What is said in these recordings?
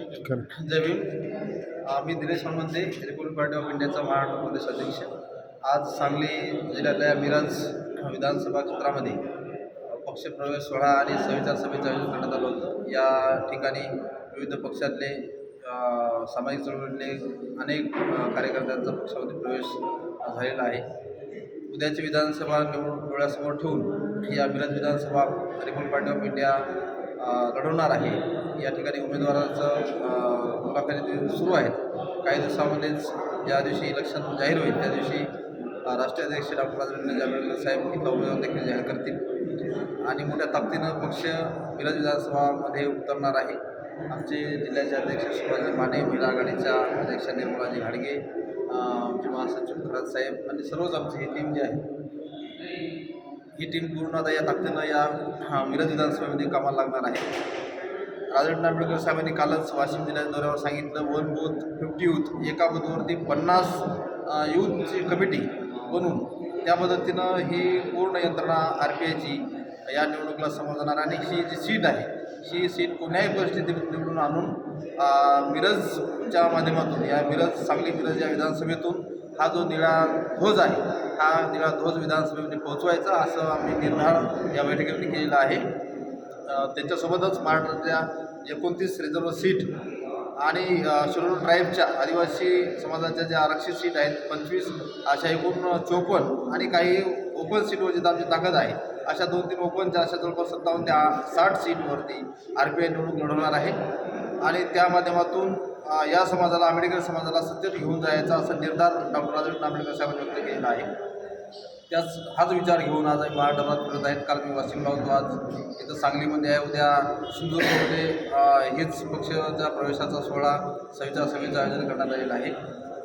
जय भीम. मी Dinesh Hanumante, republic party of इंडियाचा महाराष्ट्र प्रदेश अध्यक्ष. आज सांगली जिल्ह्यातल्या मिरज विधानसभा क्षेत्रामध्ये पक्षप्रवेश सोहळा आणि सविचार सभेचं आयोजन करण्यात आलं होतं. या ठिकाणी विविध पक्षातले सामाजिक चळवळीतले अनेक कार्यकर्त्यांचा पक्षामध्ये प्रवेश झालेला आहे. उद्याची विधानसभा निवडणूक डोळ्यासमोर ठेवून या मिरज विधानसभा रिपब्लिक पार्टी ऑफ इंडिया लढवणार आहे. या ठिकाणी उमेदवाराचं मुलाखती सुरू आहेत. काही दिवसामध्येच ज्या दिवशी इलेक्शन जाहीर होईल त्या दिवशी राष्ट्रीय अध्यक्ष डॉक्टर राजेंद्र जांभेकर साहेब इथला उमेदवार देखील जाहीर करतील आणि मोठ्या ताकदीनं पक्ष मिरज विधानसभामध्ये उतरणार आहे. आमचे जिल्ह्याचे अध्यक्ष शिवाजी माने, महिला आघाडीच्या अध्यक्ष निर्मलाजी घाडगे, आमचे महासचिव खरात साहेब आणि सर्वच आमची ही टीम जी आहे ही टीम पूर्ण आता या ताकदीनं या मिरज विधानसभेमध्ये कामाला लागणार आहे. राजेंद्र आंबेडकर साहेबांनी कालच वाशिम जिल्ह्याच्या दौऱ्यावर सांगितलं 1 बूथ 50 यूथ, एका बूथवरती 50 यूथची कमिटी बनवून त्या पद्धतीनं ही पूर्ण यंत्रणा RPIची या निवडणुकीला समोर जाणार आणि ही जी सीट आहे ही सीट कोण्याही परिस्थितीत निवडून आणून मिरजच्या माध्यमातून या सांगली मिरज या विधानसभेतून हा जो निळा ध्वज आहे हा निळा ध्वज विधानसभेमध्ये पोहोचवायचा असं आम्ही निर्धार या बैठकीमध्ये केलेला आहे. त्याच्यासोबतच महाराष्ट्रातल्या 29 रिझर्व्ह सीट आणि शेड्यूल ट्राईबच्या आदिवासी समाजाच्या ज्या आरक्षित सीट आहेत 25 अशा एकूण 54 आणि काही ओपन सीटवर जिथं आमची ताकद आहे अशा 2-3 ओपनच्या अशा जवळपास 57 ते 60 सीटवरती RPI निवडणूक लढवणार आहे आणि त्या माध्यमातून या समाजाला आंबेडकर समाजाला सत्तेत घेऊन जायचा असा निर्धार डॉक्टर राजेंद्र आंबेडकर साहेबांनी व्यक्त केलेला आहे. हाच विचार घेऊन आज आम्ही महाराष्ट्रात फिरत आहेत. काल मी वाशिमला होतो, आज इथं सांगलीमध्ये आहे, उद्या सिंधुदुर्गमध्ये हेच पक्षाच्या प्रवेशाचा सोहळा सविचार सभेचं आयोजन करण्यात आलेलं आहे.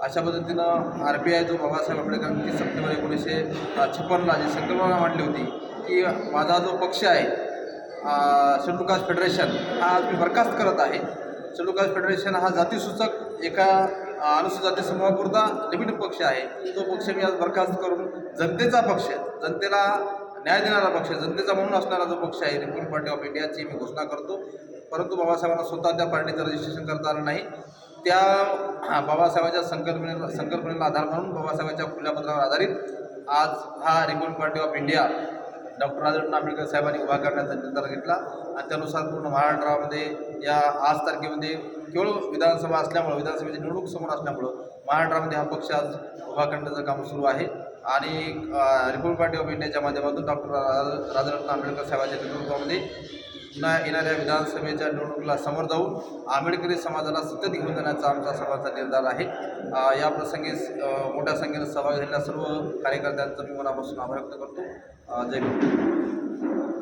अशा पद्धतीनं RPI जो बाबासाहेब आंबेडकरांनी 30 सप्टेंबर 1956ला जी संकल्पना मांडली होती की माझा जो पक्ष आहे शेड्यूल कास्ट फेडरेशन हा आज मी बरखास्त करत आहे. शेड्यूल कास्ट फेडरेशन हा जातीसूचक एका अनुसूचित जाती समूहापुरता लिमिटेड पक्ष आहे. तो पक्ष मी आज बरखास्त करून जनतेचा पक्ष, जनतेला न्याय देणारा पक्ष, जनतेचा म्हणून असणारा जो पक्ष आहे रिपब्लिक पार्टी ऑफ इंडियाची मी घोषणा करतो. परंतु बाबासाहेबांना स्वतः त्या पार्टीचं रजिस्ट्रेशन करता आलं नाही. त्या बाबासाहेबांच्या संकल्पनेला आधार म्हणून बाबासाहेबांच्या खुल्या पत्रावर आधारित आज हा Republic party of India doctor Rajendra Ambedkar साहेबांनी उभा करण्याचा निर्धार घेतला आणि त्यानुसार पूर्ण महाराष्ट्रामध्ये या आज तारखेमध्ये केवळ विधानसभा असल्यामुळं, विधानसभेची निवडणूक समोर असल्यामुळं महाराष्ट्रामध्ये हा पक्ष आज उभा करण्याचं काम सुरू आहे आणि रिपब्लिक पार्टी ऑफ इंडियाच्या माध्यमातून डॉक्टर राजेंद्र आंबेडकर साहेबांच्या नेतृत्वामध्ये पुन्हा येणाऱ्या विधानसभेच्या निवडणुकीला समोर जाऊन आंबेडकरी समाजाला सत्तेत घेऊन जाण्याचा आमचा सर्वांचा निर्धार आहे. या प्रसंगी मोठ्या संख्येनं सहभागी झालेल्या सर्व कार्यकर्त्यांचं मी मनापासून आभार व्यक्त करतो. जय हिंद.